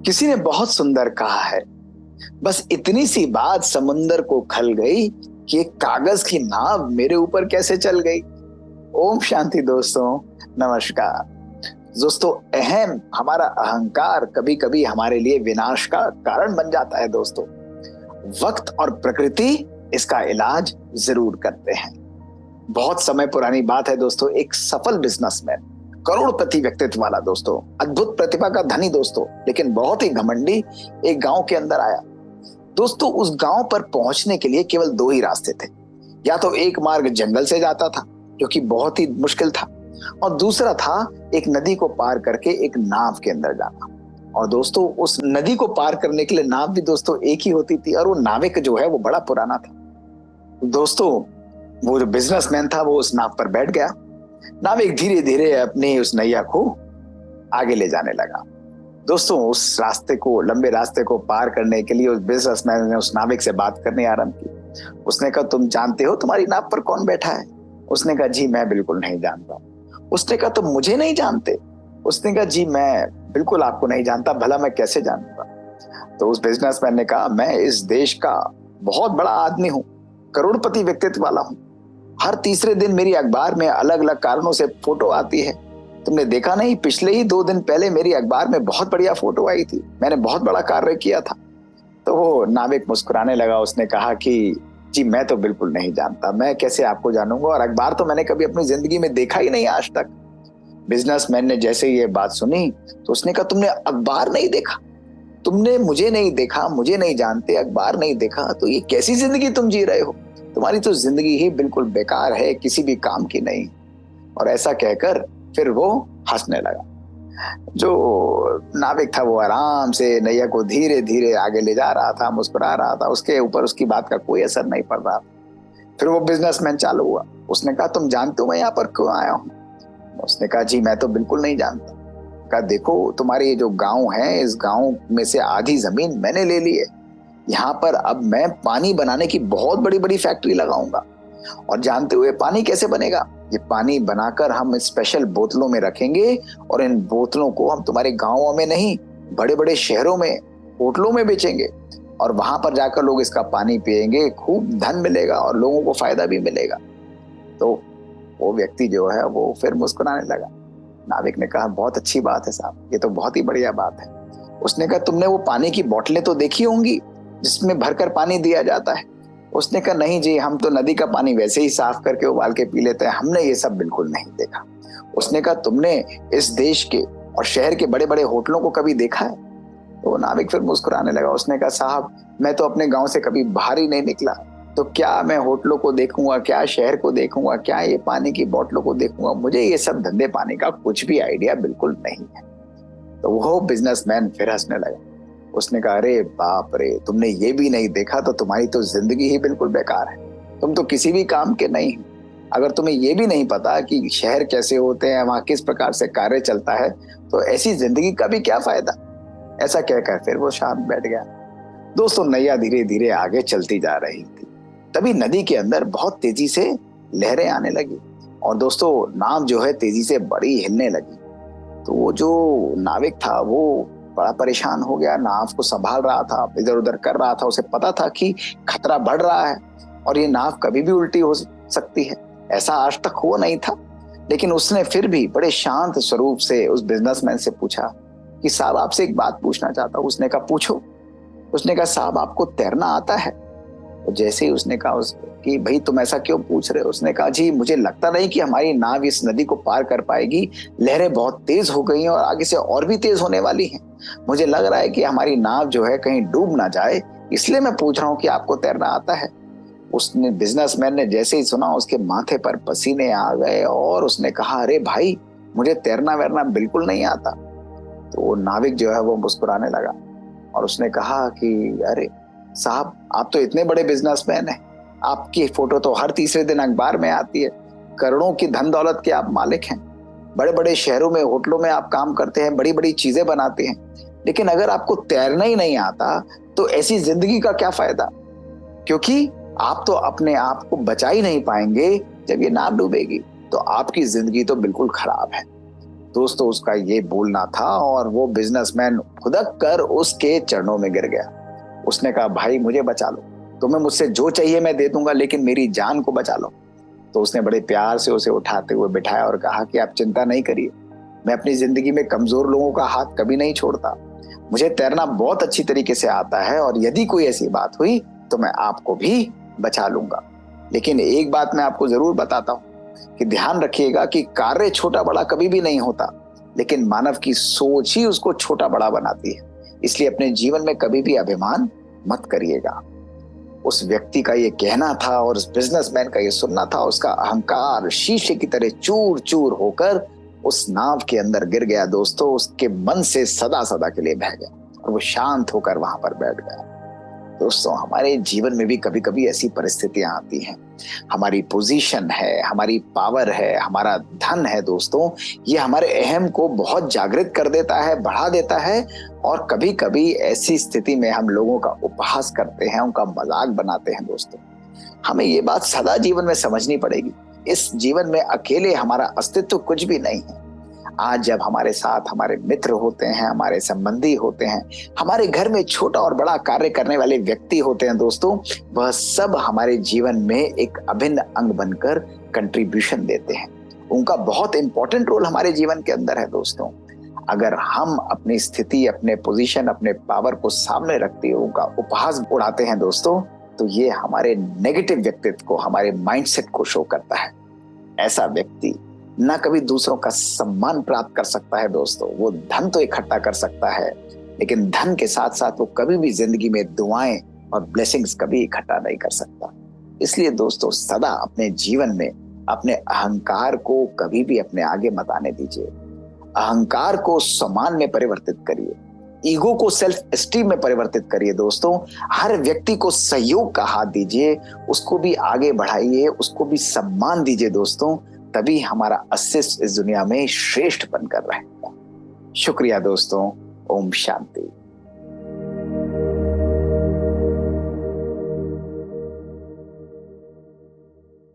किसी ने बहुत सुंदर कहा है, बस इतनी सी बात समुंदर को खल गई कि एक कागज की नाव मेरे ऊपर कैसे चल गई। ओम शांति दोस्तों, नमस्कार। दोस्तों, अहम हमारा अहंकार कभी कभी हमारे लिए विनाश का कारण बन जाता है। दोस्तों, वक्त और प्रकृति इसका इलाज जरूर करते हैं। बहुत समय पुरानी बात है दोस्तों, एक सफल बिजनेसमैन, करोड़पति व्यक्तित्व वाला दोस्तों, अद्भुत प्रतिभा का धनी दोस्तों, लेकिन बहुत ही घमंडी, एक गांव के अंदर आया। दोस्तों, उस गांव पर पहुंचने के लिए केवल दो ही रास्ते थे। या तो एक मार्ग जंगल से जाता था, जो कि बहुत ही मुश्किल था, और दूसरा था एक नदी को पार करके एक नाव के अंदर जाना। और दोस्तों, उस नदी को पार करने के लिए नाव भी दोस्तों एक ही होती थी, और वो नाविक जो है वो बड़ा पुराना था। दोस्तों, वो जो बिजनेसमैन था वो उस नाव पर बैठ गया। नाविक धीरे धीरे अपनी उस नैया को आगे ले जाने लगा। दोस्तों, उस रास्ते को, लंबे रास्ते को पार करने के लिए उस बिजनेसमैन ने उस नाविक से बात करनी आरंभ की। उसने कहा, तुम जानते हो तुम्हारी नाव पर कौन बैठा है? उसने कहा, जी मैं बिल्कुल नहीं जानता। उसने कहा, तुम मुझे नहीं जानते? उसने कहा, जी मैं बिल्कुल आपको नहीं जानता, भला मैं कैसे जानूंगा? तो उस बिजनेसमैन ने कहा, मैं इस देश का बहुत बड़ा आदमी हूँ, करोड़पति व्यक्तित्व वाला हूँ। हर तीसरे दिन मेरी अखबार में अलग अलग कारणों से फोटो आती है। तुमने देखा नहीं, पिछले ही 2 दिन पहले मेरी अखबार में बहुत बढ़िया फोटो आई थी, मैंने बहुत बड़ा कार्य किया था। तो वो नाविक मुस्कुराने लगा। उसने कहा कि जी मैं तो बिल्कुल नहीं जानता, मैं कैसे आपको जानूंगा, और अखबार तो मैंने कभी अपनी जिंदगी में देखा ही नहीं आज तक। बिजनेसमैन ने जैसे ये बात सुनी तो उसने कहा, तुमने अखबार नहीं देखा? तुमने मुझे नहीं देखा, मुझे नहीं जानते, अखबार नहीं देखा, तो ये कैसी जिंदगी तुम जी रहे हो? तुम्हारी तो जिंदगी ही बिल्कुल बेकार है, किसी भी काम की नहीं। और ऐसा कहकर फिर वो हंसने लगा। जो नाविक था वो आराम से नैया को धीरे धीरे आगे ले जा रहा था, मुस्कुरा रहा था, उसके ऊपर उसकी बात का कोई असर नहीं पड़ रहा। फिर वो बिजनेसमैन चालू हुआ। उसने कहा, तुम जानते हो मैं यहाँ पर क्यों आया हूँ? उसने कहा, जी मैं तो बिल्कुल नहीं जानता। कहा, देखो तुम्हारे ये जो गांव है, इस गांव में से आधी जमीन मैंने ले ली है। यहाँ पर अब मैं पानी बनाने की बहुत बड़ी बड़ी फैक्ट्री लगाऊंगा। और जानते हुए पानी कैसे बनेगा? ये पानी बनाकर हम स्पेशल बोतलों में रखेंगे, और इन बोतलों को हम तुम्हारे गांवों में नहीं, बड़े बड़े शहरों में, होटलों में बेचेंगे, और वहां पर जाकर लोग इसका पानी पिएंगे, खूब धन मिलेगा और लोगों को फायदा भी मिलेगा। तो वो व्यक्ति जो है वो फिर मुस्कुराने लगा। नाविक ने कहा, बहुत अच्छी बात है साहब, ये तो बहुत ही बढ़िया बात है। उसने कहा, तुमने वो पानी की बोतलें तो देखी होंगी जिसमें भरकर पानी दिया जाता है? उसने कहा, नहीं जी, हम तो नदी का पानी वैसे ही साफ करके उबाल के पी लेते हैं, हमने ये सब बिल्कुल नहीं देखा। उसने कहा, तुमने इस देश के और शहर के बड़े बड़े होटलों को कभी देखा है? तो नाविक फिर मुस्कुराने लगा। उसने कहा, साहब मैं तो अपने गांव से कभी बाहर ही नहीं निकला, तो क्या मैं होटलों को देखूंगा, क्या शहर को देखूंगा, क्या ये पानी की बोतलों को देखूंगा? मुझे ये सब धंधे पानी का कुछ भी आइडिया बिल्कुल नहीं है। तो वो बिजनेसमैन फिर हंसने लगा। उसने कहा, अरे बाप रे, तुमने ये भी नहीं देखा तो तुम्हारी तो जिंदगी ही बिल्कुल बेकार है, तुम तो किसी भी काम के नहीं हो। अगर तुम्हें ये भी नहीं पता कि शहर कैसे होते हैं, वहां किस प्रकार से कार्य चलता है, तो ऐसी जिंदगी का भी क्या फायदा? ऐसा कहकर फिर वो शांत बैठ गया। दोस्तों, नैया धीरे धीरे आगे चलती जा रही थी। तभी नदी के अंदर बहुत तेजी से लहरें आने लगी, और दोस्तों नाव जो है तेजी से बड़ी हिलने लगी। तो वो जो नाविक था वो बड़ा परेशान हो गया, नाव को संभाल रहा था, इधर उधर कर रहा था। उसे पता था कि खतरा बढ़ रहा है और ये नाव कभी भी उल्टी हो सकती है, ऐसा आज तक हुआ नहीं था। लेकिन उसने फिर भी बड़े शांत स्वरूप से उस बिजनेसमैन से पूछा कि साहब आपसे एक बात पूछना चाहता हूँ। उसने कहा, पूछो। उसने कहा, साहब आपको तैरना आता है? तो जैसे ही उसने कहा कि भाई तुम ऐसा क्यों पूछ रहे हो? उसने कहा, जी मुझे लगता नहीं कि हमारी नाव इस नदी को पार कर पाएगी, लहरें बहुत तेज हो गई हैं और आगे से और भी तेज होने वाली हैं। मुझे लग रहा है कि हमारी नाव जो है कहीं डूब ना जाए, इसलिए मैं पूछ रहा हूँ कि आपको तैरना आता है? उसने, बिजनेसमैन ने जैसे ही सुना उसके माथे पर पसीने आ गए, और उसने कहा, अरे भाई मुझे तैरना वैरना बिल्कुल नहीं आता। तो वो नाविक जो है वो मुस्कुराने लगा, और उसने कहा कि अरे साहब, आप तो इतने बड़े बिजनेसमैन हैं, आपकी फोटो तो हर तीसरे दिन अखबार में आती है, करोड़ों की धन दौलत के आप मालिक हैं, बड़े बड़े शहरों में, होटलों में आप काम करते हैं, बड़ी बड़ी चीजें बनाते हैं, लेकिन अगर आपको तैरना ही नहीं आता तो ऐसी जिंदगी का क्या फायदा? क्योंकि आप तो अपने आप को बचा ही नहीं पाएंगे। जब ये नाव डूबेगी तो आपकी जिंदगी तो बिल्कुल खराब है। दोस्तों उसका ये बोलना था और वो बिजनेसमैन खुदक कर उसके चरणों में गिर गया। उसने कहा, भाई मुझे बचा लो, तुम्हें मुझसे जो चाहिए मैं दे दूंगा, लेकिन मेरी जान को बचा लो। तो उसने बड़े प्यार से उसे उठाते हुए बिठाया और कहा कि आप चिंता नहीं करिए, मैं अपनी जिंदगी में कमजोर लोगों का हाथ कभी नहीं छोड़ता। मुझे तैरना बहुत अच्छी तरीके से आता है और यदि कोई ऐसी बात हुई तो मैं आपको भी बचा लूंगा। लेकिन एक बात मैं आपको जरूर बताता हूँ कि ध्यान रखिएगा कि कार्य छोटा बड़ा कभी भी नहीं होता, लेकिन मानव की सोच ही उसको छोटा बड़ा बनाती है। इसलिए अपने जीवन में कभी भी अभिमान मत करिएगा। उस व्यक्ति का ये कहना था और उस बिजनेसमैन का ये सुनना था। उसका अहंकार शीशे की तरह चूर चूर होकर उस नाव के अंदर गिर गया। दोस्तों उसके मन से सदा सदा के लिए बह गया और वो शांत होकर वहां पर बैठ गया। दोस्तों हमारे जीवन में भी कभी कभी ऐसी परिस्थितियां आती हैं। हमारी पोजीशन है, हमारी पावर है, हमारा धन है दोस्तों, ये हमारे अहम को बहुत जागृत कर देता है, बढ़ा देता है। और कभी कभी ऐसी स्थिति में हम लोगों का उपहास करते हैं, उनका मजाक बनाते हैं। दोस्तों हमें ये बात सदा जीवन में समझनी पड़ेगी, इस जीवन में अकेले हमारा अस्तित्व कुछ भी नहीं है। आज जब हमारे साथ हमारे मित्र होते हैं, हमारे संबंधी होते हैं, हमारे घर में छोटा और बड़ा कार्य करने वाले व्यक्ति होते हैं दोस्तों, वह सब हमारे जीवन में एक अभिन्न अंग बनकर कंट्रीब्यूशन देते हैं। उनका बहुत इंपॉर्टेंट रोल हमारे जीवन के अंदर है। दोस्तों अगर हम अपनी स्थिति, अपने पोजीशन, अपने पावर को सामने रखते हुए उनका उपहास उड़ाते हैं दोस्तों, तो ये हमारे नेगेटिव व्यक्तित्व को, हमारे माइंडसेट को शो करता है। ऐसा व्यक्ति ना कभी दूसरों का सम्मान प्राप्त कर सकता है। दोस्तों वो धन तो इकट्ठा कर सकता है, लेकिन धन के साथ साथ वो कभी भी जिंदगी में दुआएं और ब्लेसिंग्स कभी इकट्ठा नहीं कर सकता। इसलिए दोस्तों सदा अपने जीवन में अपने अहंकार को कभी भी अपने आगे मत आने दीजिए। अहंकार को सम्मान में परिवर्तित करिए, ईगो को सेल्फ एस्टीम में परिवर्तित करिए। दोस्तों हर व्यक्ति को सहयोग का हाथ दीजिए, उसको भी आगे बढ़ाइए, उसको भी सम्मान दीजिए। दोस्तों तभी हमारा अस्तित्व इस दुनिया में श्रेष्ठ बनकर रहेगा। शुक्रिया दोस्तों। ओम शांति।